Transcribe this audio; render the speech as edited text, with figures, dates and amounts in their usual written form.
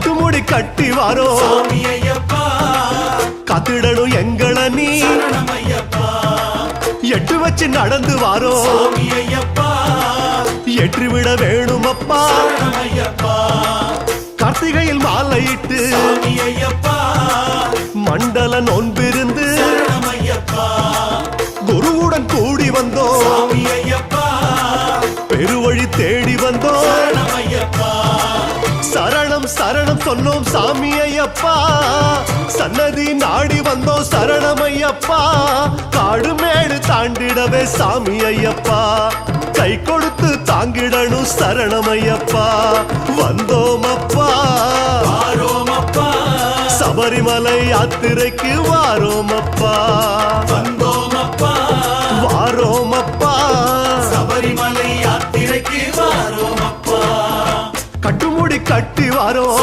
கட்டுமுடி கட்டி வாரோ காத்திடணும் எங்கள நீ எட்டு வச்சு நடந்து வாரோ ஏற்றிவிட வேணும் அப்பா கார்த்திகையில் மாலையிட்டு மண்டல நோன்பிருந்து குருவுடன் கூடி வந்தோம் பெருவழி தேடி வந்தோம் சரணம் சரணம் சொன்னோம் சாமி ஐயப்பா சன்னதி நாடி வந்தோம் சரணம் ஐயப்பா காடு மேடு தாண்டிடவே சாமி ஐயப்பா கை கொடுத்து தாங்கிடணும் சரணம் ஐயப்பா வந்தோம் அப்பா சபரிமலை யாத்திரைக்கு வாரோம் அப்பா வாரோம் அப்பா சபரிமலை யாத்திரைக்கு வாரோம் அப்பா கட்டுமுடி கட்டி வாரோம்